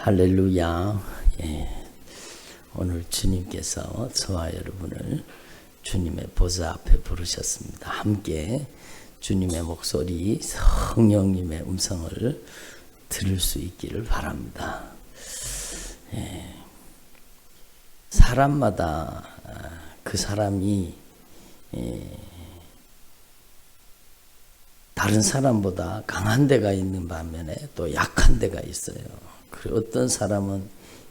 할렐루야. 오늘 주님께서 저와 여러분을 주님의 보좌 앞에 부르셨습니다. 함께 주님의 목소리, 성령님의 음성을 들을 수 있기를 바랍니다. 사람마다 그 사람이 다른 사람보다 강한 데가 있는 반면에 또 약한 데가 있어요. 그리고 어떤 사람은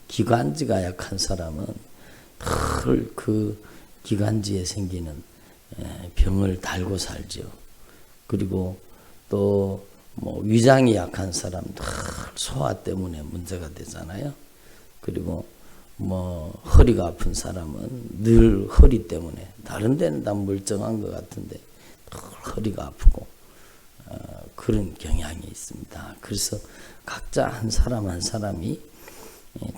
기관지가 약한 사람은 늘 그 기관지에 생기는 병을 달고 살죠. 그리고 또 뭐 위장이 약한 사람 늘 소화 때문에 문제가 되잖아요. 그리고 뭐 허리가 아픈 사람은 늘 허리 때문에, 다른 데는 다 멀쩡한 것 같은데 늘 허리가 아프고 그런 경향이 있습니다. 그래서 각자 한 사람 한 사람이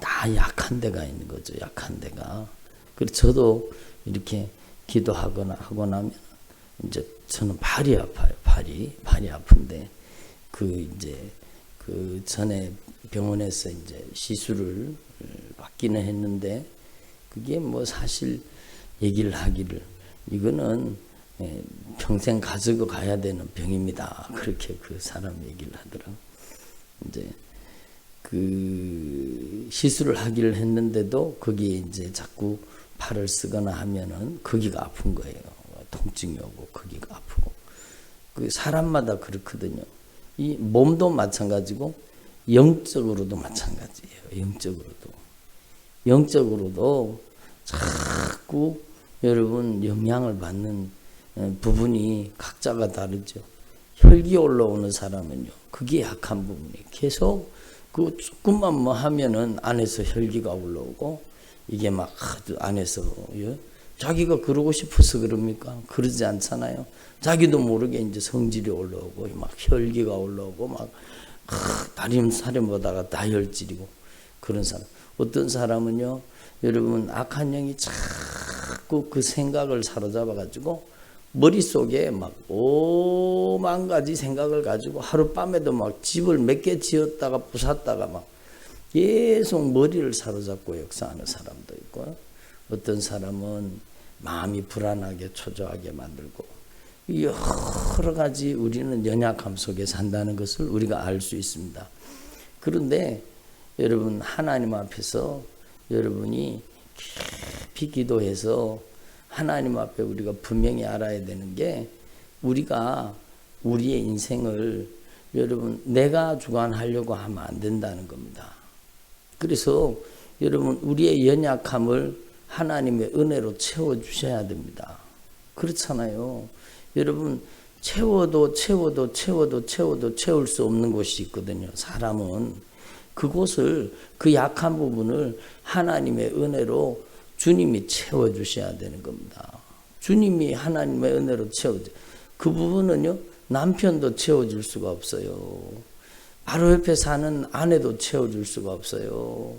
다 약한 데가 있는 거죠. 약한 데가. 그래서 저도 이렇게 기도하거나 하고 나면 이제 저는 발이 아파요. 발이 아픈데 그 전에 병원에서 이제 시술을 받기는 했는데 그게 뭐 사실 얘기를 하기를 이거는 평생 가지고 가야 되는 병입니다. 그렇게 그 사람 얘기를 하더라고. 이제 그 시술을 하기를 했는데도 거기에 이제 자꾸 팔을 쓰거나 하면은 거기가 아픈 거예요. 통증이 오고 거기가 아프고. 그 사람마다 그렇거든요. 이 몸도 마찬가지고 영적으로도 마찬가지예요. 영적으로도 자꾸 여러분 영향을 받는 부분이 각자가 다르죠. 혈기 올라오는 사람은요, 그게 약한 부분이 계속 그 조금만 뭐 하면은 안에서 혈기가 올라오고 이게 막 안에서 자기가 그러고 싶어서 그럽니까? 그러지 않잖아요. 자기도 모르게 이제 성질이 올라오고 막 혈기가 올라오고 막 다림 사람 보다가 다혈질이고 그런 사람. 어떤 사람은요, 여러분 악한 영이 자꾸 그 생각을 사로잡아 가지고 머릿속에 막 5만 가지 생각을 가지고 하룻밤에도 막 집을 몇 개 지었다가 부쉈다가 막 계속 머리를 사로잡고 역사하는 사람도 있고요. 어떤 사람은 마음이 불안하게 초조하게 만들고 여러 가지 우리는 연약함 속에 산다는 것을 우리가 알 수 있습니다. 그런데 여러분 하나님 앞에서 여러분이 깊이 기도해서 하나님 앞에 우리가 분명히 알아야 되는 게 우리가 우리의 인생을 여러분 내가 주관하려고 하면 안 된다는 겁니다. 그래서 여러분 우리의 연약함을 하나님의 은혜로 채워주셔야 됩니다. 그렇잖아요. 여러분 채워도 채울 수 없는 곳이 있거든요. 사람은 그곳을 그 약한 부분을 하나님의 은혜로 주님이 채워주셔야 되는 겁니다. 주님이 하나님의 은혜로 채워줘. 그 부분은요, 남편도 채워줄 수가 없어요. 바로 옆에 사는 아내도 채워줄 수가 없어요.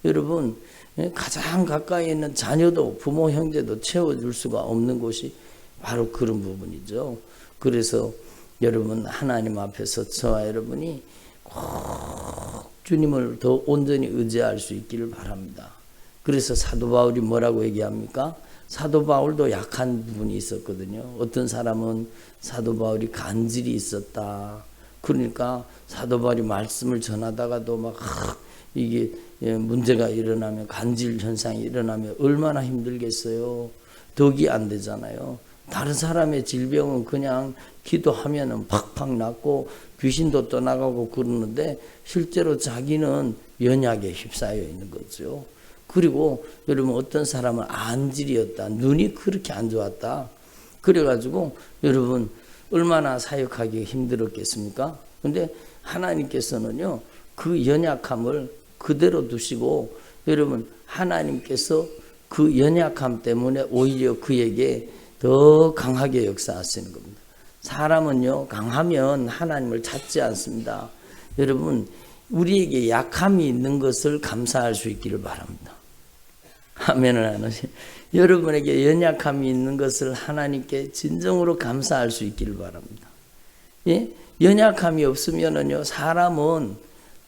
여러분, 가장 가까이 있는 자녀도 부모 형제도 채워줄 수가 없는 곳이 바로 그런 부분이죠. 그래서 여러분 하나님 앞에서 저와 여러분이 꼭 주님을 더 온전히 의지할 수 있기를 바랍니다. 그래서 사도 바울이 뭐라고 얘기합니까? 사도 바울도 약한 부분이 있었거든요. 어떤 사람은 사도 바울이 간질이 있었다. 그러니까 사도 바울이 말씀을 전하다가도 막 이게 문제가 일어나면, 간질 현상이 일어나면 얼마나 힘들겠어요. 덕이 안 되잖아요. 다른 사람의 질병은 그냥 기도하면은 팍팍 낫고 귀신도 떠나가고 그러는데 실제로 자기는 연약에 휩싸여 있는 거죠. 그리고 여러분 어떤 사람은 안질이었다. 눈이 그렇게 안 좋았다. 그래가지고 여러분 얼마나 사역하기 힘들었겠습니까? 근데 하나님께서는요, 그 연약함을 그대로 두시고 여러분 하나님께서 그 연약함 때문에 오히려 그에게 더 강하게 역사하시는 겁니다. 사람은요, 강하면 하나님을 찾지 않습니다. 여러분, 우리에게 약함이 있는 것을 감사할 수 있기를 바랍니다. 아멘을 안 하세요? 여러분에게 연약함이 있는 것을 하나님께 진정으로 감사할 수 있기를 바랍니다. 예? 연약함이 없으면은요, 사람은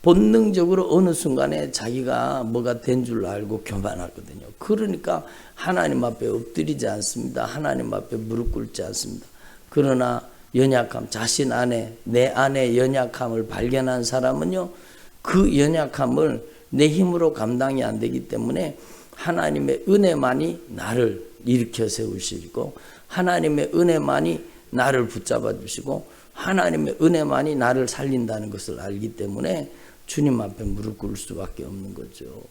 본능적으로 어느 순간에 자기가 뭐가 된 줄 알고 교만하거든요. 그러니까 하나님 앞에 엎드리지 않습니다. 하나님 앞에 무릎 꿇지 않습니다. 그러나 연약함, 자신 안에, 내 안에 연약함을 발견한 사람은요, 그 연약함을 내 힘으로 감당이 안 되기 때문에 하나님의 은혜만이 나를 일으켜 세우시고, 하나님의 은혜만이 나를 붙잡아 주시고, 하나님의 은혜만이 나를 살린다는 것을 알기 때문에 주님 앞에 무릎 꿇을 수밖에 없는 거죠.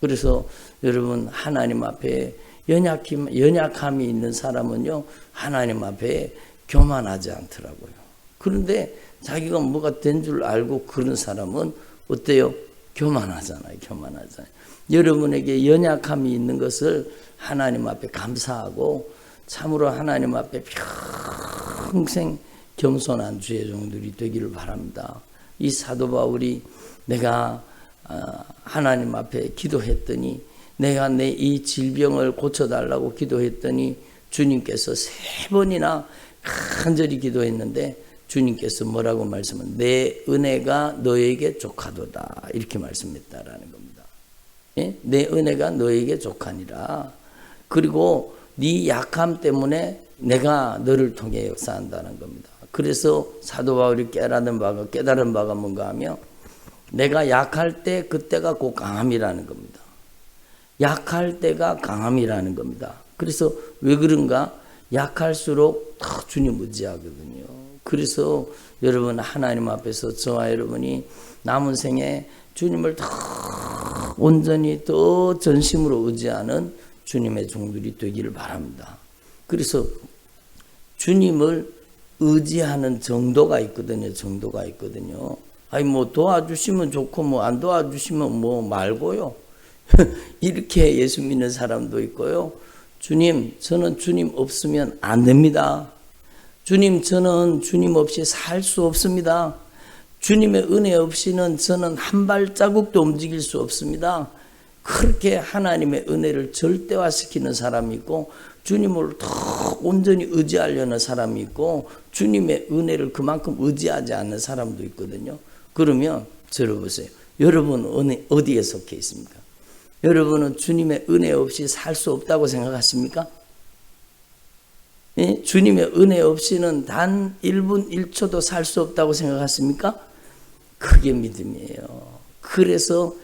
그래서 여러분, 하나님 앞에 연약함이 있는 사람은요, 하나님 앞에 교만하지 않더라고요. 그런데 자기가 뭐가 된 줄 알고 그런 사람은 어때요? 교만하잖아요. 교만하잖아요. 여러분에게 연약함이 있는 것을 하나님 앞에 감사하고 참으로 하나님 앞에 평생 겸손한 주의 종들이 되기를 바랍니다. 이 사도 바울이 내가 하나님 앞에 기도했더니, 내가 내 이 질병을 고쳐달라고 기도했더니 주님께서 3번이나 간절히 기도했는데 주님께서 뭐라고 말씀은 내 은혜가 너에게 족하도다 이렇게 말씀했다라는 겁니다. 예? 내 은혜가 너에게 족하니라. 그리고 네 약함 때문에 내가 너를 통해 역사한다는 겁니다. 그래서 사도 바울이 깨달은 바가 뭔가 하면 내가 약할 때 그때가 곧 강함이라는 겁니다. 약할 때가 강함이라는 겁니다. 그래서 왜 그런가? 약할수록 더 주님 의지하거든요. 그래서 여러분, 하나님 앞에서 저와 여러분이 남은 생에 주님을 더 온전히 더 전심으로 의지하는 주님의 종들이 되기를 바랍니다. 그래서 주님을 의지하는 정도가 있거든요. 정도가 있거든요. 아니 뭐 도와주시면 좋고 뭐 안 도와주시면 뭐 말고요. 이렇게 예수 믿는 사람도 있고요. 주님, 저는 주님 없으면 안 됩니다. 주님, 저는 주님 없이 살 수 없습니다. 주님의 은혜 없이는 저는 한 발자국도 움직일 수 없습니다. 그렇게 하나님의 은혜를 절대화시키는 사람이 있고, 주님을 더 온전히 의지하려는 사람이 있고, 주님의 은혜를 그만큼 의지하지 않는 사람도 있거든요. 그러면 들어보세요. 여러분 어디에 속해 있습니까? 여러분은 주님의 은혜 없이 살 수 없다고 생각하십니까? 예? 주님의 은혜 없이는 단 1분 1초도 살 수 없다고 생각하십니까? 그게 믿음이에요. 그래서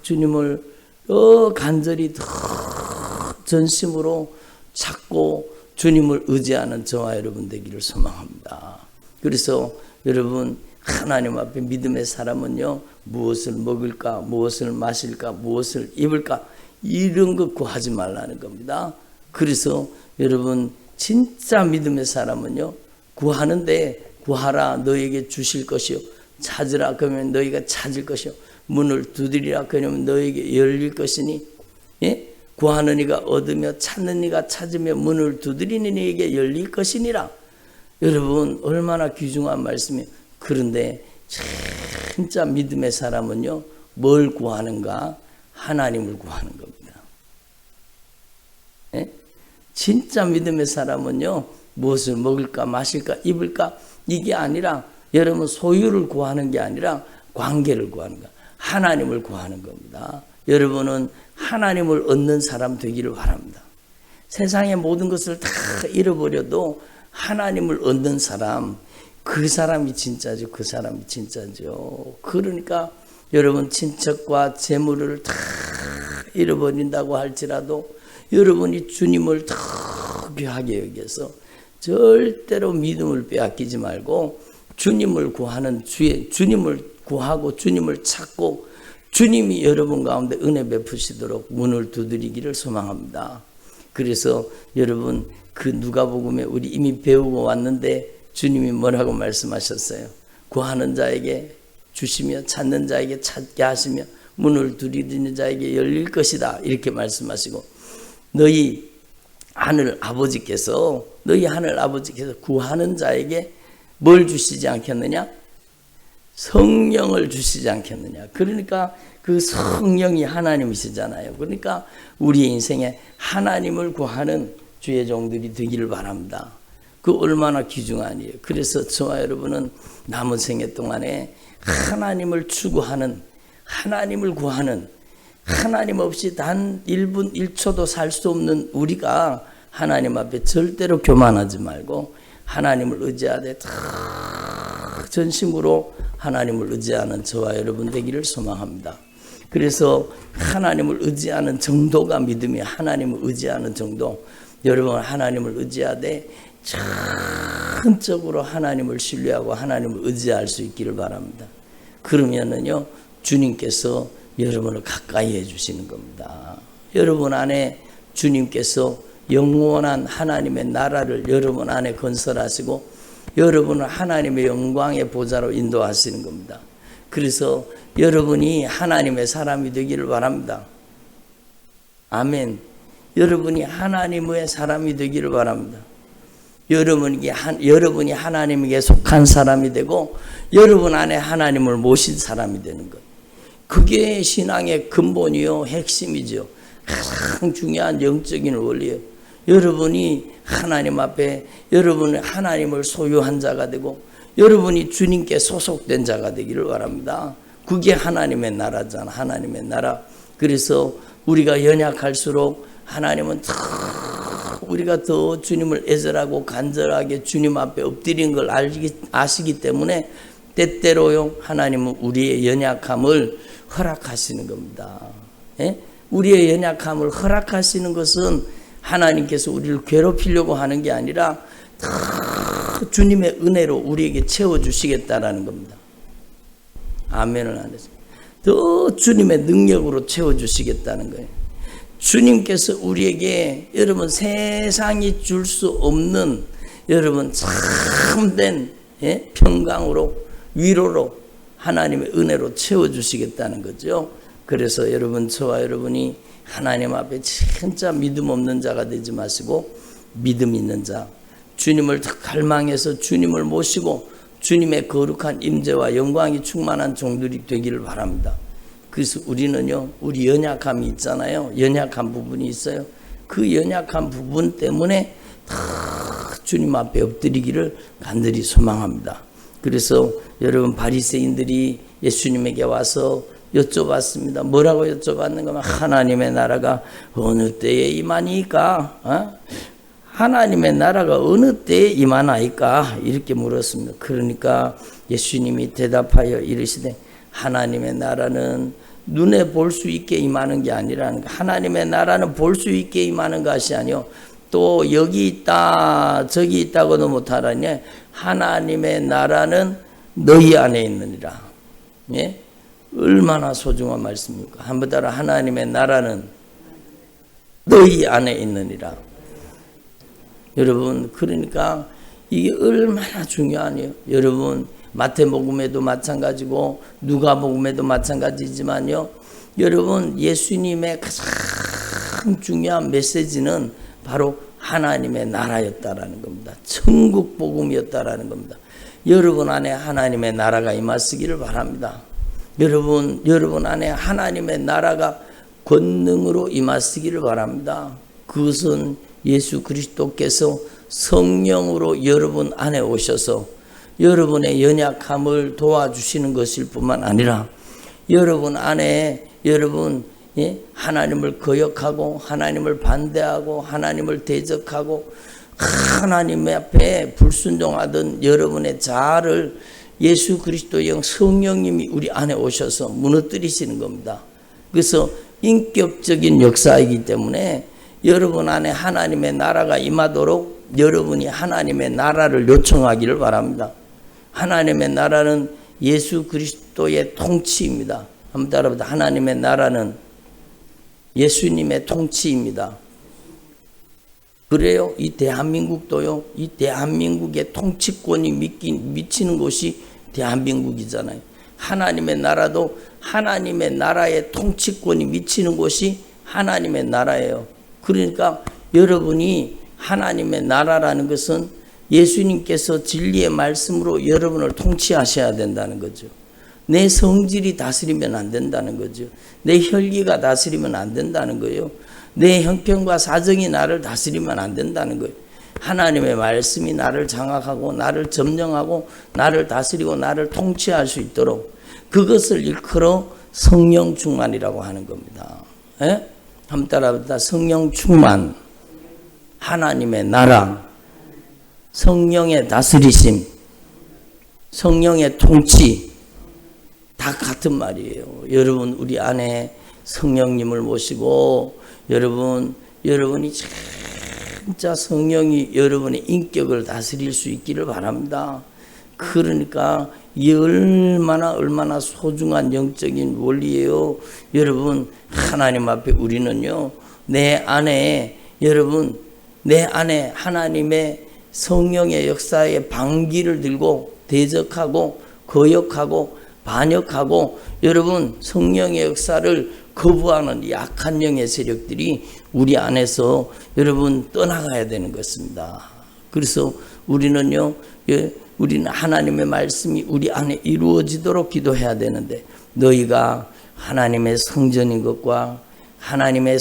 주님을 간절히 더 전심으로 찾고 주님을 의지하는 저와 여러분 되기를 소망합니다. 그래서 여러분, 하나님 앞에 믿음의 사람은요, 무엇을 먹을까, 무엇을 마실까, 무엇을 입을까, 이런 거 구하지 말라는 겁니다. 그래서 여러분, 진짜 믿음의 사람은요, 구하는데 구하라 너에게 주실 것이요, 찾으라 그러면 너희가 찾을 것이요, 문을 두드리라 그러면 너에게 열릴 것이니, 예? 구하는 이가 얻으며 찾는 이가 찾으며 문을 두드리는 이에게 열릴 것이니라. 여러분, 얼마나 귀중한 말씀이에요. 그런데 진짜 믿음의 사람은요, 뭘 구하는가? 하나님을 구하는 겁니다. 예? 진짜 믿음의 사람은요, 무엇을 먹을까, 마실까, 입을까, 이게 아니라 여러분 소유를 구하는 게 아니라 관계를 구하는 거야. 하나님을 구하는 겁니다. 여러분은 하나님을 얻는 사람 되기를 바랍니다. 세상의 모든 것을 다 잃어버려도 하나님을 얻는 사람, 그 사람이 진짜죠. 그 사람이 진짜죠. 그러니까 여러분, 친척과 재물을 다 잃어버린다고 할지라도 여러분이 주님을 더 귀하게 여겨서 절대로 믿음을 빼앗기지 말고 주님을 구하는 주님을 구하고 주님을 찾고 주님이 여러분 가운데 은혜 베푸시도록 문을 두드리기를 소망합니다. 그래서 여러분, 그 누가복음에 우리 이미 배우고 왔는데 주님이 뭐라고 말씀하셨어요? 구하는 자에게 주시며 찾는 자에게 찾게 하시며 문을 두드리는 자에게 열릴 것이다, 이렇게 말씀하시고, 너희 하늘 아버지께서 구하는 자에게 뭘 주시지 않겠느냐? 성령을 주시지 않겠느냐. 그러니까 그 성령이 하나님이시잖아요. 그러니까 우리의 인생에 하나님을 구하는 주의 종들이 되기를 바랍니다. 그 얼마나 귀중한 일이에요. 그래서 저와 여러분은 남은 생애 동안에 하나님을 추구하는, 하나님을 구하는, 하나님 없이 단 1분 1초도 살 수 없는 우리가 하나님 앞에 절대로 교만하지 말고 하나님을 의지하되 전심으로 하나님을 의지하는 저와 여러분 되기를 소망합니다. 그래서 하나님을 의지하는 정도가 믿음이, 하나님을 의지하는 정도. 여러분 하나님을 의지하되 전적으로 하나님을 신뢰하고 하나님을 의지할 수 있기를 바랍니다. 그러면은요 주님께서 여러분을 가까이 해주시는 겁니다. 여러분 안에 주님께서 영원한 하나님의 나라를 여러분 안에 건설하시고 여러분을 하나님의 영광의 보좌로 인도하시는 겁니다. 그래서 여러분이 하나님의 사람이 되기를 바랍니다. 아멘. 여러분이 하나님의 사람이 되기를 바랍니다. 여러분이 하나님에게 속한 사람이 되고 여러분 안에 하나님을 모신 사람이 되는 것. 그게 신앙의 근본이요, 핵심이죠. 가장 중요한 영적인 원리예요. 여러분이 하나님 앞에 여러분은 하나님을 소유한 자가 되고 여러분이 주님께 소속된 자가 되기를 바랍니다. 그게 하나님의 나라잖아. 하나님의 나라. 그래서 우리가 연약할수록 하나님은 우리가 더 주님을 애절하고 간절하게 주님 앞에 엎드린 걸 아시기 때문에 때때로요 하나님은 우리의 연약함을 허락하시는 겁니다. 예? 우리의 연약함을 허락하시는 것은 하나님께서 우리를 괴롭히려고 하는 게 아니라 주님의 은혜로 우리에게 채워주시겠다라는 겁니다. 아멘을 안 했어요. 더 주님의 능력으로 채워주시겠다는 거예요. 주님께서 우리에게 여러분 세상이 줄 수 없는 여러분 참된 평강으로 위로로 하나님의 은혜로 채워주시겠다는 거죠. 그래서 여러분 저와 여러분이 하나님 앞에 진짜 믿음 없는 자가 되지 마시고 믿음 있는 자, 주님을 갈망해서 주님을 모시고 주님의 거룩한 임재와 영광이 충만한 종들이 되기를 바랍니다. 그래서 우리는요, 우리 연약함이 있잖아요. 연약한 부분이 있어요. 그 연약한 부분 때문에 다 주님 앞에 엎드리기를 간절히 소망합니다. 그래서 여러분 바리새인들이 예수님에게 와서 여쭤봤습니다. 뭐라고 여쭤봤는가 하면 하나님의 나라가 어느 때에 임하니까? 하나님의 나라가 어느 때에 임하나이까? 이렇게 물었습니다. 그러니까 예수님이 대답하여 이르시되 하나님의 나라는 눈에 볼 수 있게 임하는 게 아니라는 거. 하나님의 나라는 볼 수 있게 임하는 것이 아니요. 또 여기 있다 저기 있다고도 못하라니 하나님의 나라는 너희 안에 있느니라. 예? 얼마나 소중한 말씀입니까? 한번 따라 하나님의 나라는 너희 안에 있느니라. 여러분 그러니까 이게 얼마나 중요하네요. 여러분 마태복음에도 마찬가지고 누가복음에도 마찬가지지만요. 여러분 예수님의 가장 중요한 메시지는 바로 하나님의 나라였다라는 겁니다. 천국 복음이었다라는 겁니다. 여러분 안에 하나님의 나라가 임하시기를 바랍니다. 여러분 안에 하나님의 나라가 권능으로 임하시기를 바랍니다. 그것은 예수 그리스도께서 성령으로 여러분 안에 오셔서 여러분의 연약함을 도와주시는 것일 뿐만 아니라 여러분 안에 하나님을 거역하고 하나님을 반대하고 하나님을 대적하고 하나님 앞에 불순종하던 여러분의 자아를 예수 그리스도의 영 성령님이 우리 안에 오셔서 무너뜨리시는 겁니다. 그래서 인격적인 역사이기 때문에 여러분 안에 하나님의 나라가 임하도록 여러분이 하나님의 나라를 요청하기를 바랍니다. 하나님의 나라는 예수 그리스도의 통치입니다. 한번 따라합니다. 하나님의 나라는 예수님의 통치입니다. 그래요. 이 대한민국도요. 이 대한민국의 통치권이 미치는 곳이 대한민국이잖아요. 하나님의 나라도 하나님의 나라의 통치권이 미치는 곳이 하나님의 나라예요. 그러니까 여러분이 하나님의 나라라는 것은 예수님께서 진리의 말씀으로 여러분을 통치하셔야 된다는 거죠. 내 성질이 다스리면 안 된다는 거죠. 내 혈기가 다스리면 안 된다는 거예요. 내 형편과 사정이 나를 다스리면 안 된다는 거예요. 하나님의 말씀이 나를 장악하고 나를 점령하고 나를 다스리고 나를 통치할 수 있도록 그것을 일컬어 성령 충만이라고 하는 겁니다. 예? 한번 따라합니다. 성령 충만, 하나님의 나라, 성령의 다스리심, 성령의 통치, 다 같은 말이에요. 여러분 우리 안에 성령님을 모시고 여러분이 진짜 성령이 여러분의 인격을 다스릴 수 있기를 바랍니다. 그러니까 이 얼마나 소중한 영적인 원리예요. 여러분 하나님 앞에 우리는요, 내 안에 하나님의 성령의 역사의 방기를 들고 대적하고 거역하고 반역하고 여러분 성령의 역사를 거부하는 약한 영의 세력들이 우리 안에서 여러분 떠나가야 되는 것입니다. 그래서 우리는 하나님의 말씀이 우리 안에 이루어지도록 기도해야 되는데, 너희가 하나님의 성전인 것과 하나님의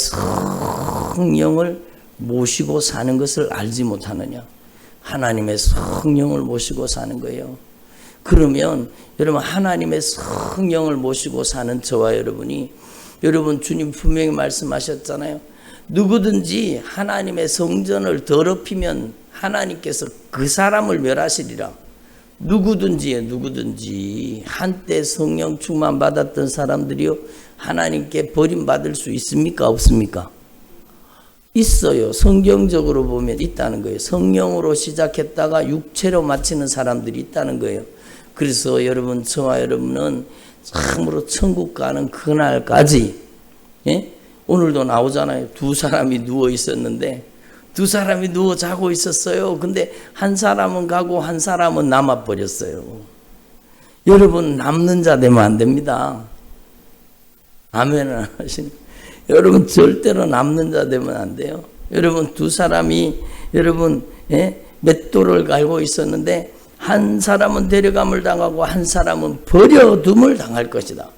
성령을 모시고 사는 것을 알지 못하느냐. 하나님의 성령을 모시고 사는 거예요. 그러면 여러분 하나님의 성령을 모시고 사는 저와 여러분 주님 분명히 말씀하셨잖아요. 누구든지 하나님의 성전을 더럽히면 하나님께서 그 사람을 멸하시리라. 누구든지 한때 성령 충만 받았던 사람들이요, 하나님께 버림받을 수 있습니까? 없습니까? 있어요. 성경적으로 보면 있다는 거예요. 성령으로 시작했다가 육체로 마치는 사람들이 있다는 거예요. 그래서 여러분, 저와 여러분은 참으로 천국 가는 그날까지, 예? 오늘도 나오잖아요. 두 사람이 누워 있었는데, 두 사람이 누워 자고 있었어요. 근데 한 사람은 가고 한 사람은 남아버렸어요. 여러분 남는 자 되면 안 됩니다. 아멘을 하시네. 여러분 절대로 남는 자 되면 안 돼요. 여러분 두 사람이 맷돌을 갈고 있었는데 한 사람은 데려감을 당하고 한 사람은 버려둠을 당할 것이다.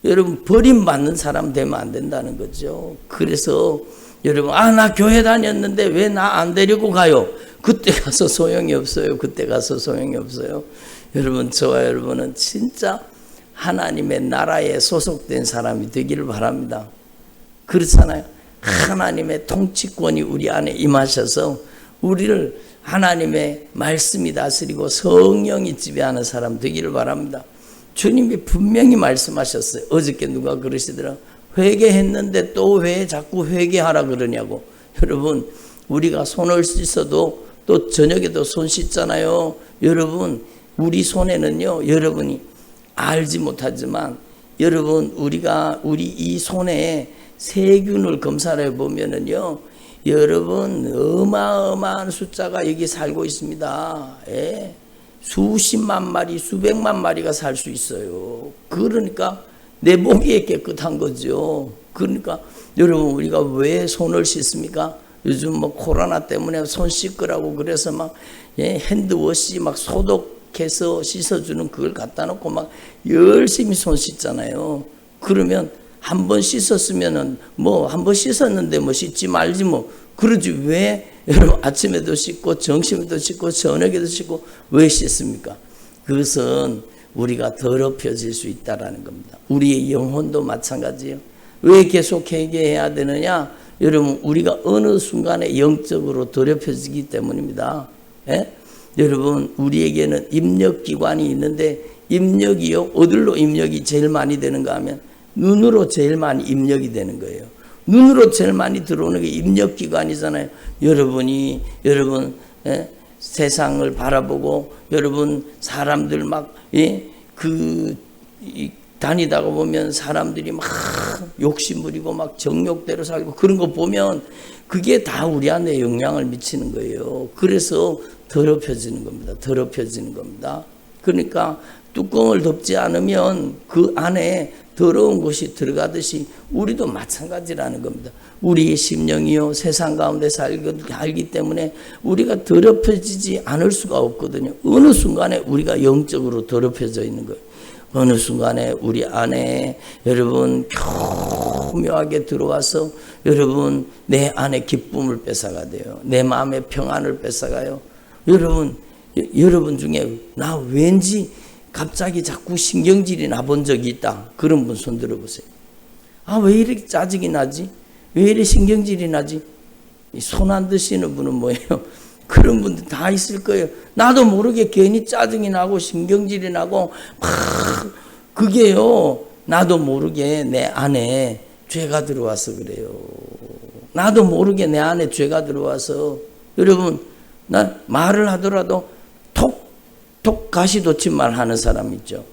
여러분 버림받는 사람 되면 안 된다는 거죠. 그래서 여러분 나 교회 다녔는데 왜 나 안 데리고 가요? 그때 가서 소용이 없어요. 그때 가서 소용이 없어요. 여러분 저와 여러분은 진짜 하나님의 나라에 소속된 사람이 되기를 바랍니다. 그렇잖아요. 하나님의 통치권이 우리 안에 임하셔서 우리를 하나님의 말씀이 다스리고 성령이 지배하는 사람 되기를 바랍니다. 주님이 분명히 말씀하셨어요. 어저께 누가 그러시더라. 회개했는데 또 왜 자꾸 회개하라 그러냐고. 여러분 우리가 손을 씻어도 또 저녁에도 손 씻잖아요. 여러분 우리 손에는요, 여러분이 알지 못하지만 여러분 우리 이 손에 세균을 검사를 해보면은요, 여러분 어마어마한 숫자가 여기 살고 있습니다. 예. 수십만 마리 수백만 마리가 살 수 있어요. 그러니까 내 몸이 깨끗한 거죠. 그러니까 여러분 우리가 왜 손을 씻습니까? 요즘 뭐 코로나 때문에 손 씻으라고 그래서 막 핸드워시 막 소독해서 씻어주는 그걸 갖다 놓고 막 열심히 손 씻잖아요. 그러면 한 번 씻었으면은 뭐 한 번 씻었는데 뭐 씻지 말지 뭐 그러지 왜 여러분 아침에도 씻고 점심에도 씻고 저녁에도 씻고 왜 씻습니까? 그것은 우리가 더럽혀질 수 있다라는 겁니다. 우리의 영혼도 마찬가지예요. 왜 계속 회개해야 되느냐? 여러분 우리가 어느 순간에 영적으로 더럽혀지기 때문입니다. 예? 여러분 우리에게는 입력기관이 있는데 입력이요, 어디로 입력이 제일 많이 되는가 하면 눈으로 제일 많이 입력이 되는 거예요. 눈으로 제일 많이 들어오는 게 입력기관이잖아요. 여러분 세상을 바라보고 여러분 사람들 막 다니다가 보면 사람들이 막 욕심부리고 막 정욕대로 살고 그런 거 보면 그게 다 우리 안에 영향을 미치는 거예요. 그래서 더럽혀지는 겁니다. 더럽혀지는 겁니다. 그러니까 뚜껑을 덮지 않으면 그 안에 더러운 것이 들어가듯이 우리도 마찬가지라는 겁니다. 우리의 심령이요 세상 가운데 살기 때문에 우리가 더럽혀지지 않을 수가 없거든요. 어느 순간에 우리가 영적으로 더럽혀져 있는 거예요. 어느 순간에 우리 안에 여러분 교묘하게 들어와서 여러분 내 안에 기쁨을 뺏어가 돼요. 내 마음의 평안을 뺏어가요. 여러분 중에 나 왠지 갑자기 자꾸 신경질이 나본 적이 있다. 그런 분 손 들어보세요. 아, 왜 이렇게 짜증이 나지? 왜 이렇게 신경질이 나지? 손 안 드시는 분은 뭐예요? 그런 분들 다 있을 거예요. 나도 모르게 괜히 짜증이 나고 신경질이 나고 막 그게요. 나도 모르게 내 안에 죄가 들어와서 그래요. 나도 모르게 내 안에 죄가 들어와서 여러분 나 말을 하더라도 톡톡 가시돋친 말 하는 사람 있죠.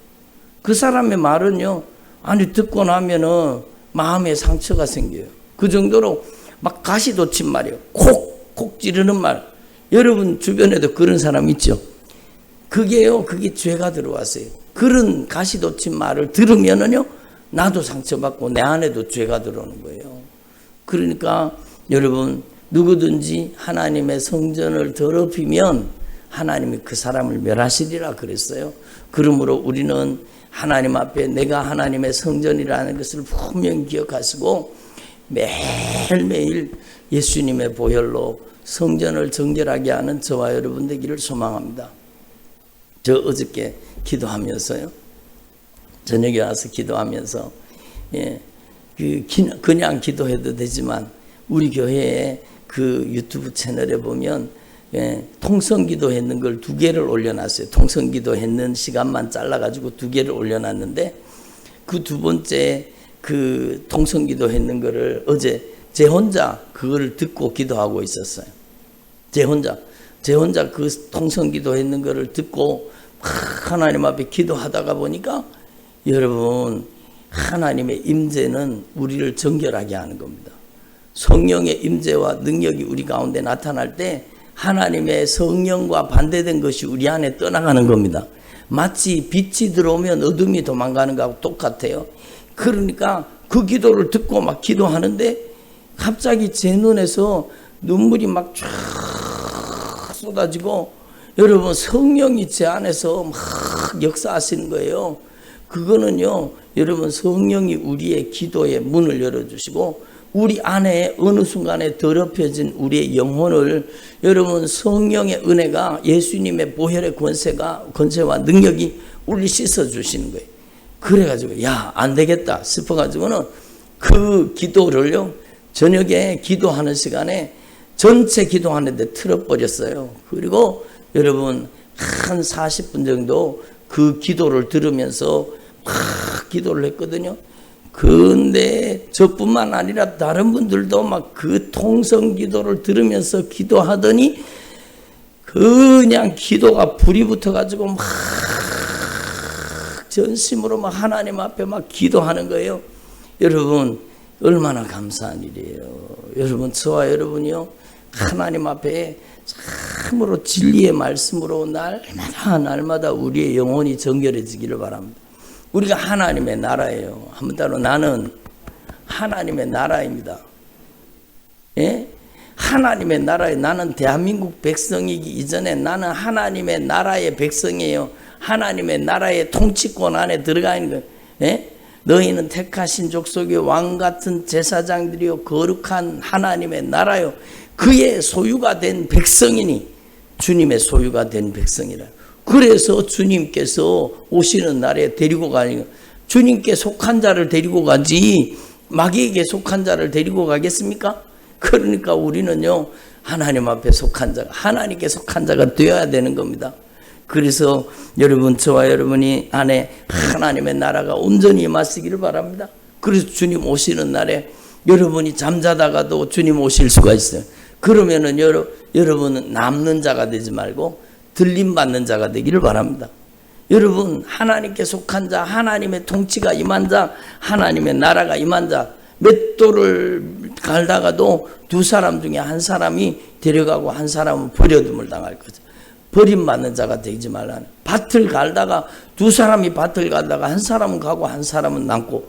그 사람의 말은요. 아니 듣고 나면은 마음에 상처가 생겨요. 그 정도로 막 가시돋친 말이에요. 콕콕 찌르는 말. 여러분 주변에도 그런 사람 있죠. 그게요. 그게 죄가 들어왔어요. 그런 가시돋친 말을 들으면은요. 나도 상처받고 내 안에도 죄가 들어오는 거예요. 그러니까 여러분 누구든지 하나님의 성전을 더럽히면 하나님이 그 사람을 멸하시리라 그랬어요. 그러므로 우리는 하나님 앞에 내가 하나님의 성전이라는 것을 분명히 기억하시고 매일매일 예수님의 보혈로 성전을 정결하게 하는 저와 여러분 되기를 소망합니다. 저 어저께 기도하면서요. 저녁에 와서 기도하면서 그냥 기도해도 되지만 우리 교회에 그 유튜브 채널에 보면 통성기도 했는 걸 2개를 올려놨어요. 통성기도 했는 시간만 잘라가지고 2개를 올려놨는데 그 2번째 그 통성기도 했는 거를 어제 제 혼자 그거를 듣고 기도하고 있었어요. 제 혼자 그 통성기도 했는 거를 듣고 하나님 앞에 기도하다가 보니까 여러분 하나님의 임재는 우리를 정결하게 하는 겁니다. 성령의 임재와 능력이 우리 가운데 나타날 때 하나님의 성령과 반대된 것이 우리 안에 떠나가는 겁니다. 마치 빛이 들어오면 어둠이 도망가는 거하고 똑같아요. 그러니까 그 기도를 듣고 막 기도하는데 갑자기 제 눈에서 눈물이 막 쫙 쏟아지고 여러분 성령이 제 안에서 막 역사하시는 거예요. 그거는요 여러분 성령이 우리의 기도의 문을 열어주시고 우리 안에 어느 순간에 더럽혀진 우리의 영혼을 여러분 성령의 은혜가 예수님의 보혈의 권세와 능력이 우리 씻어주시는 거예요. 그래가지고 야 안 되겠다 싶어가지고는 그 기도를요 저녁에 기도하는 시간에 전체 기도하는데 틀어버렸어요. 그리고 여러분 한 40분 정도 그 기도를 들으면서 막 기도를 했거든요. 근데 저뿐만 아니라 다른 분들도 막 그 통성 기도를 들으면서 기도하더니 그냥 기도가 불이 붙어가지고 막 전심으로 막 하나님 앞에 막 기도하는 거예요. 여러분 얼마나 감사한 일이에요. 여러분 저와 여러분이요 하나님 앞에 참으로 진리의 말씀으로 날마다 우리의 영혼이 정결해지기를 바랍니다. 우리가 하나님의 나라예요. 한번 따로 나는 하나님의 나라입니다. 예? 하나님의 나라에 나는 대한민국 백성이기 이전에 나는 하나님의 나라의 백성이에요. 하나님의 나라의 통치권 안에 들어가 있는 거예요. 예? 너희는 택하신 족속의 왕 같은 제사장들이요 거룩한 하나님의 나라요 그의 소유가 된 백성이니 주님의 소유가 된 백성이라. 그래서 주님께서 오시는 날에 데리고 가니 주님께 속한 자를 데리고 가지 마귀에게 속한 자를 데리고 가겠습니까? 그러니까 우리는요 하나님 앞에 속한 자가 하나님께 속한 자가 되어야 되는 겁니다. 그래서 여러분 저와 여러분이 안에 하나님의 나라가 온전히 임하시기를 바랍니다. 그래서 주님 오시는 날에 여러분이 잠자다가도 주님 오실 수가 있어요. 그러면은 여러분은 남는 자가 되지 말고 들림받는 자가 되기를 바랍니다. 여러분 하나님께 속한 자 하나님의 통치가 임한 자 하나님의 나라가 임한 자 맷돌을 갈다가도 2사람 중에 한 사람이 데려가고 한 사람은 버려둠을 당할 거죠. 버림받는 자가 되지 말라는. 밭을 갈다가 2사람이 밭을 갈다가 한 사람은 가고 한 사람은 남고.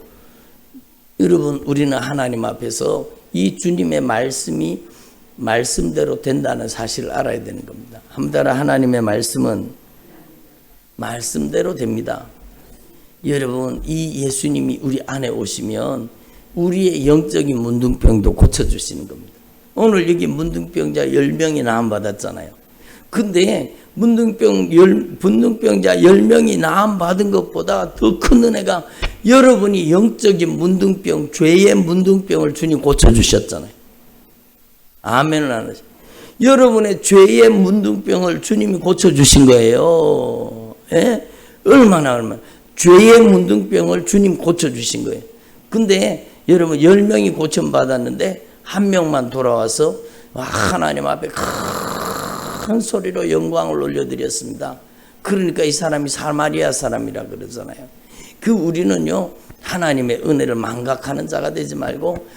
여러분 우리는 하나님 앞에서 이 주님의 말씀이 말씀대로 된다는 사실을 알아야 되는 겁니다. 한번 하나님의 말씀은 말씀대로 됩니다. 여러분 이 예수님이 우리 안에 오시면 우리의 영적인 문둥병도 고쳐주시는 겁니다. 오늘 여기 문둥병자 10명이 나음받았잖아요. 근데 문둥병자 10명이 나음 받은 것보다 더 큰 은혜가 여러분이 영적인 문둥병, 죄의 문둥병을 주님 고쳐주셨잖아요. 아멘을 안 하죠. 여러분의 죄의 문둥병을 주님이 고쳐주신 거예요. 예? 얼마나 죄의 문둥병을 주님 고쳐주신 거예요. 근데 여러분 10명이 고침받았는데 한 명만 돌아와서 하나님 앞에 큰 소리로 영광을 올려드렸습니다. 그러니까 이 사람이 사마리아 사람이라 그러잖아요. 우리는요 하나님의 은혜를 망각하는 자가 되지 말고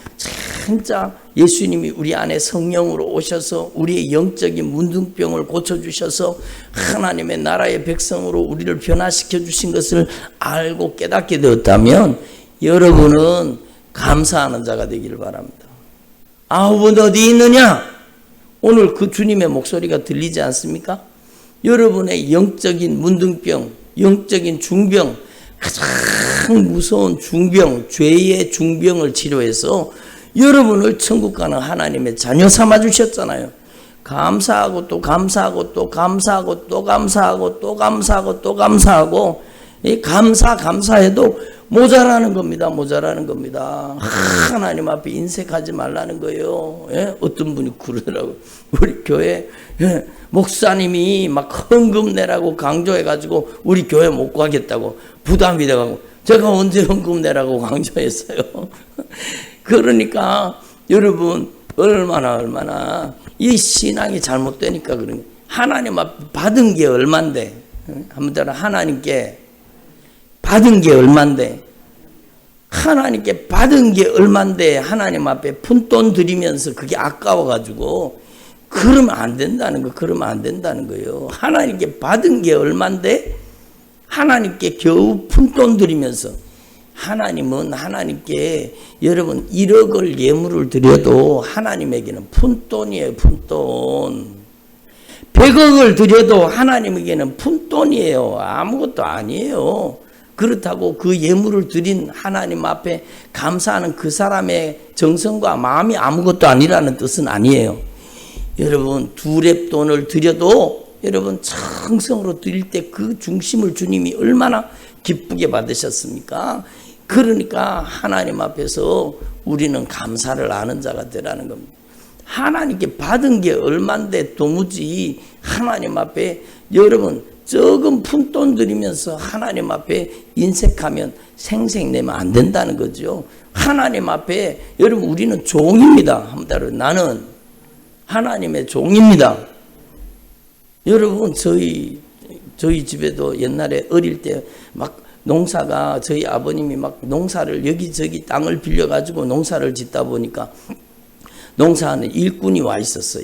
진짜 예수님이 우리 안에 성령으로 오셔서 우리의 영적인 문둥병을 고쳐주셔서 하나님의 나라의 백성으로 우리를 변화시켜 주신 것을 알고 깨닫게 되었다면 여러분은 감사하는 자가 되기를 바랍니다. 아홉은 어디 있느냐? 오늘 그 주님의 목소리가 들리지 않습니까? 여러분의 영적인 문둥병, 영적인 중병, 가장 무서운 중병, 죄의 중병을 치료해서 여러분을 천국 가는 하나님의 자녀 삼아 주셨잖아요. 감사하고 또 감사하고 또 감사하고 또 감사하고 또 감사하고 또 감사하고 이 감사해도 모자라는 겁니다. 모자라는 겁니다. 하나님 앞에 인색하지 말라는 거예요. 예? 어떤 분이 그러더라고요. 우리 교회 목사님이 막 헌금 내라고 강조해가지고 우리 교회 못 가겠다고 부담이 돼가지고 제가 언제 헌금 내라고 강조했어요. 그러니까 여러분 얼마나 이 신앙이 잘못되니까 그런 거예요. 하나님 앞에 받은 게 얼만데 한번 따라 하나님께 받은 게 얼만데 하나님께 받은 게 얼만데 하나님 앞에 푼돈 드리면서 그게 아까워가지고 그러면 안 된다는 거, 그러면 안 된다는 거예요. 하나님께 받은 게 얼만데 하나님께 겨우 푼돈 드리면서 하나님은 하나님께 여러분 1억을 예물을 드려도 하나님에게는 푼돈이에요. 푼돈. 100억을 드려도 하나님에게는 푼돈이에요. 아무것도 아니에요. 그렇다고 그 예물을 드린 하나님 앞에 감사하는 그 사람의 정성과 마음이 아무것도 아니라는 뜻은 아니에요. 여러분 2랩돈을 드려도 여러분 정성으로 드릴 때 그 중심을 주님이 얼마나 기쁘게 받으셨습니까? 그러니까 하나님 앞에서 우리는 감사를 아는 자가 되라는 겁니다. 하나님께 받은 게 얼만데 도무지 하나님 앞에 여러분 적은 푼돈 드리면서 하나님 앞에 인색하면 생색내면 안 된다는 거죠. 하나님 앞에 여러분 우리는 종입니다. 나는 하나님의 종입니다. 여러분 저희 집에도 옛날에 어릴 때 막 농사가 저희 아버님이 막 농사를 여기저기 땅을 빌려가지고 농사를 짓다 보니까 농사하는 일꾼이 와 있었어요.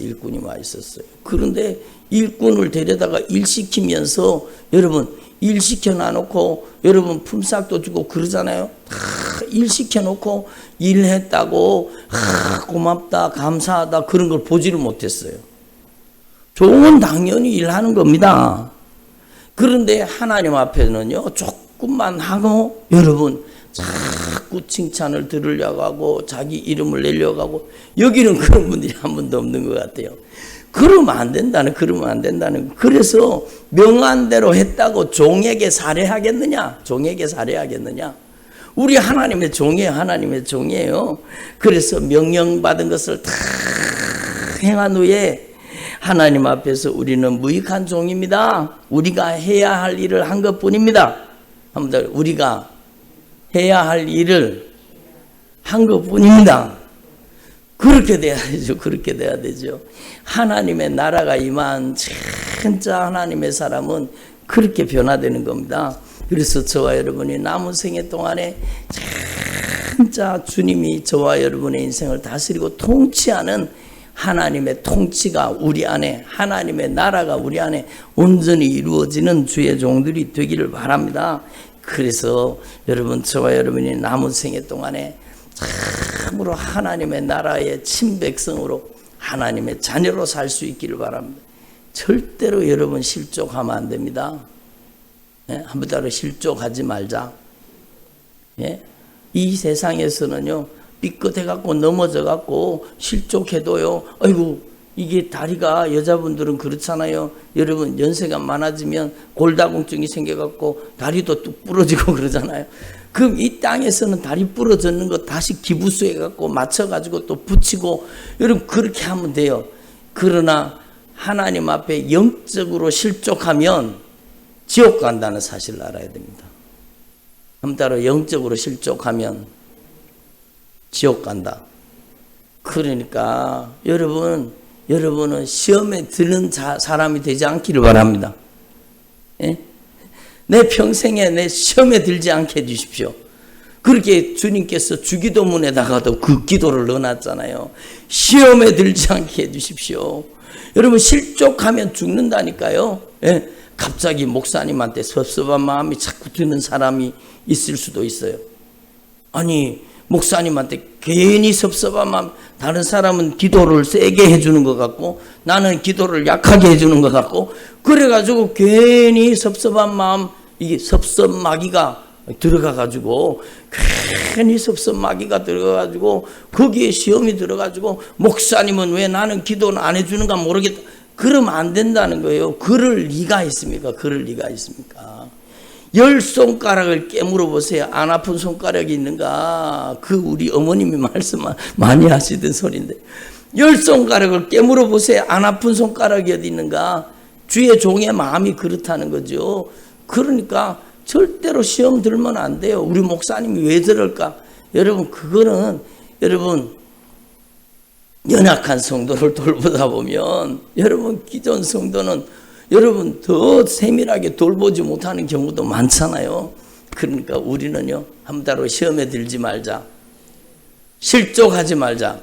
그런데 일꾼을 데려다가 일 시키면서 여러분 일 시켜놔놓고 여러분 품삯도 주고 그러잖아요. 일 시켜놓고 일했다고 고맙다 감사하다 그런 걸 보지를 못했어요. 종은 당연히 일하는 겁니다. 그런데 하나님 앞에는요 조금만 하고 여러분 자꾸 칭찬을 들으려고 하고 자기 이름을 내려고 하고 여기는 그런 분들이 한 분도 없는 것 같아요. 그러면 안 된다는. 그래서 명한대로 했다고 종에게 살해하겠느냐? 우리 하나님의 종이에요. 그래서 명령받은 것을 다 행한 후에 하나님 앞에서 우리는 무익한 종입니다. 우리가 해야 할 일을 한 것뿐입니다. 우리가 해야 할 일을 한 것뿐입니다. 그렇게 돼야 되죠. 하나님의 나라가 임한 진짜 하나님의 사람은 그렇게 변화되는 겁니다. 그래서 저와 여러분이 남은 생애 동안에 진짜 주님이 저와 여러분의 인생을 다스리고 통치하는 하나님의 통치가 우리 안에, 하나님의 나라가 우리 안에 온전히 이루어지는 주의 종들이 되기를 바랍니다. 그래서 여러분 저와 여러분이 남은 생애 동안에 참으로 하나님의 나라의 친백성으로 하나님의 자녀로 살 수 있기를 바랍니다. 절대로 여러분 실족하면 안 됩니다. 예? 한번 따로 실족하지 말자. 예? 이 세상에서는요 삐끗해갖고 넘어져갖고 실족해도요 아이고 이게 다리가 여자분들은 그렇잖아요. 여러분 연세가 많아지면 골다공증이 생겨갖고 다리도 뚝 부러지고 그러잖아요. 그럼 이 땅에서는 다리 부러졌는 거 다시 기부수해갖고 맞춰가지고 또 붙이고 여러분 그렇게 하면 돼요. 그러나 하나님 앞에 영적으로 실족하면 지옥 간다는 사실을 알아야 됩니다. 한번 따라 영적으로 실족하면 지옥 간다. 그러니까 여러분은 시험에 드는 사람이 되지 않기를 바랍니다. 예? 내 평생에 내 시험에 들지 않게 해주십시오. 그렇게 주님께서 주기도문에다가도 그 기도를 넣어놨잖아요. 시험에 들지 않게 해주십시오. 여러분 실족하면 죽는다니까요. 예? 갑자기 목사님한테 섭섭한 마음이 자꾸 드는 사람이 있을 수도 있어요. 아니 목사님한테 괜히 섭섭한 마음, 다른 사람은 기도를 세게 해주는 것 같고 나는 기도를 약하게 해주는 것 같고 그래가지고 괜히 섭섭한 마음, 이게 섭섭마귀가 들어가가지고 괜히 섭섭마귀가 들어가가지고 거기에 시험이 들어가지고 목사님은 왜 나는 기도는 안 해주는가 모르겠다. 그러면 안 된다는 거예요. 그럴 리가 있습니까? 그럴 리가 있습니까? 10손가락을 깨물어 보세요. 안 아픈 손가락이 있는가? 그 우리 어머님이 말씀 많이 하시던 소리인데 10손가락을 깨물어 보세요. 안 아픈 손가락이 어디 있는가? 주의 종의 마음이 그렇다는 거죠. 그러니까 절대로 시험 들면 안 돼요. 우리 목사님이 왜 저럴까? 여러분 그거는 여러분 연약한 성도를 돌보다 보면 여러분 기존 성도는 여러분 더 세밀하게 돌보지 못하는 경우도 많잖아요. 그러니까 우리는요 한다로 시험에 들지 말자. 실족하지 말자.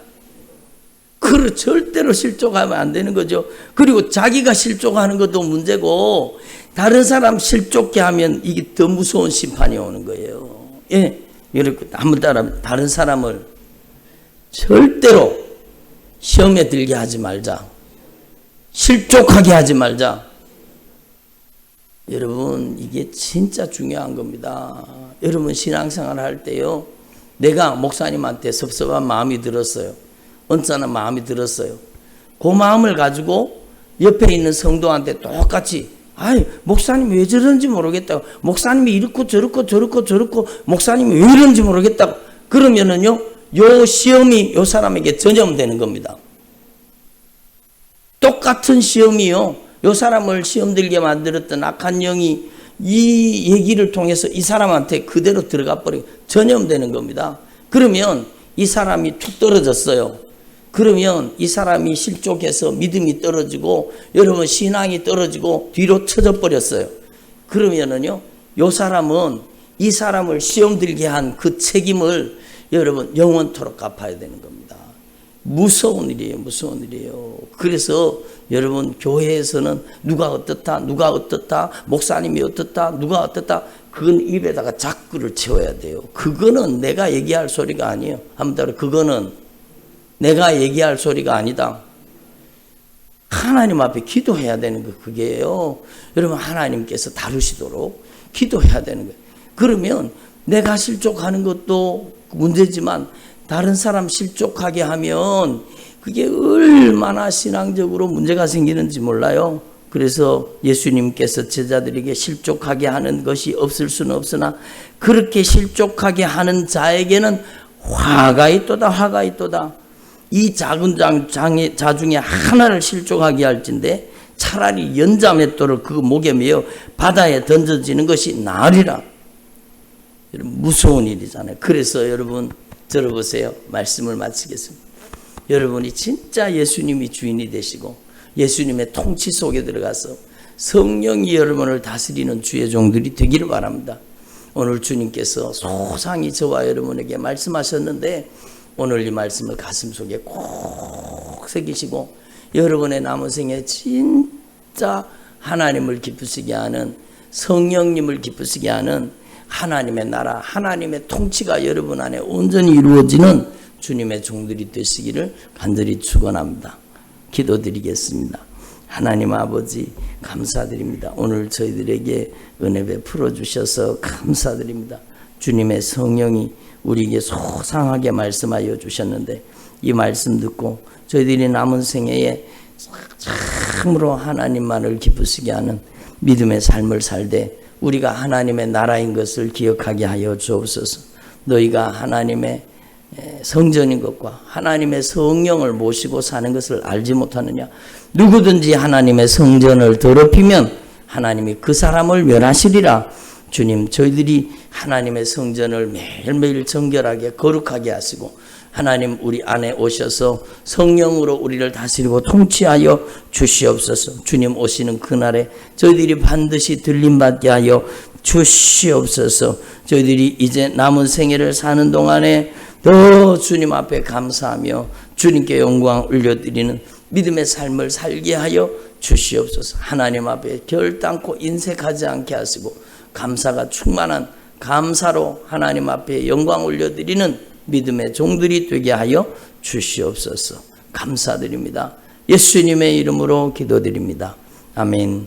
절대로 실족하면 안 되는 거죠. 그리고 자기가 실족하는 것도 문제고 다른 사람 실족게 하면 이게 더 무서운 심판이 오는 거예요. 예, 여러분 한번 따라 다른 사람을 절대로 시험에 들게 하지 말자. 실족하게 하지 말자. 여러분 이게 진짜 중요한 겁니다. 여러분 신앙생활 할 때요 내가 목사님한테 섭섭한 마음이 들었어요. 언짢은 마음이 들었어요. 그 마음을 가지고 옆에 있는 성도한테 똑같이 아이 목사님이 왜 저런지 모르겠다고, 목사님이 이렇고 저렇고 목사님이 왜 이런지 모르겠다고 그러면은요 요 시험이 요 사람에게 전염되는 겁니다. 똑같은 시험이요 요 사람을 시험 들게 만들었던 악한 영이 이 얘기를 통해서 이 사람한테 그대로 들어가 버리고 전염되는 겁니다. 그러면 이 사람이 툭 떨어졌어요. 그러면 이 사람이 실족해서 믿음이 떨어지고 여러분 신앙이 떨어지고 뒤로 쳐져 버렸어요. 그러면은요 요 사람은 이 사람을 시험 들게 한 그 책임을 여러분 영원토록 갚아야 되는 겁니다. 무서운 일이에요. 무서운 일이에요. 그래서 여러분 교회에서는 누가 어떻다 목사님이 어떻다 누가 어떻다 그건 입에다가 자꾸를 채워야 돼요. 그거는 내가 얘기할 소리가 아니에요. 한번 따라 그거는 내가 얘기할 소리가 아니다. 하나님 앞에 기도해야 되는 거 그게요. 여러분 하나님께서 다루시도록 기도해야 되는 거예요. 그러면 내가 실족하는 것도 문제지만 다른 사람 실족하게 하면 그게 얼마나 신앙적으로 문제가 생기는지 몰라요. 그래서 예수님께서 제자들에게 실족하게 하는 것이 없을 수는 없으나 그렇게 실족하게 하는 자에게는 화가 있도다. 화가 있도다. 이 작은 자 중에 하나를 실족하게 할진데 차라리 연자맷돌을 그 목에 매어 바다에 던져지는 것이 나으리라. 무서운 일이잖아요. 그래서 여러분 들어보세요. 말씀을 마치겠습니다. 여러분이 진짜 예수님이 주인이 되시고 예수님의 통치 속에 들어가서 성령이 여러분을 다스리는 주의 종들이 되기를 바랍니다. 오늘 주님께서 소상히 저와 여러분에게 말씀하셨는데 오늘 이 말씀을 가슴속에 꼭 새기시고 여러분의 남은 생에 진짜 하나님을 기쁘시게 하는 성령님을 기쁘시게 하는 하나님의 나라 하나님의 통치가 여러분 안에 온전히 이루어지는 주님의 종들이 되시기를 간절히 축원합니다. 기도드리겠습니다. 하나님 아버지 감사드립니다. 오늘 저희들에게 은혜 베풀어 주셔서 감사드립니다. 주님의 성령이 우리에게 소상하게 말씀하여 주셨는데 이 말씀 듣고 저희들이 남은 생애에 참으로 하나님만을 기쁘시게 하는 믿음의 삶을 살되 우리가 하나님의 나라인 것을 기억하게 하여 주옵소서. 너희가 하나님의 성전인 것과 하나님의 성령을 모시고 사는 것을 알지 못하느냐. 누구든지 하나님의 성전을 더럽히면 하나님이 그 사람을 멸하시리라. 주님, 저희들이 하나님의 성전을 매일매일 정결하게 거룩하게 하시고 하나님 우리 안에 오셔서 성령으로 우리를 다스리고 통치하여 주시옵소서. 주님 오시는 그날에 저희들이 반드시 들림받게 하여 주시옵소서. 저희들이 이제 남은 생애를 사는 동안에 더 주님 앞에 감사하며 주님께 영광 올려드리는 믿음의 삶을 살게 하여 주시옵소서. 하나님 앞에 결단코 인색하지 않게 하시고 감사가 충만한 감사로 하나님 앞에 영광 올려드리는 믿음의 종들이 되게 하여 주시옵소서. 감사드립니다. 예수님의 이름으로 기도드립니다. 아멘.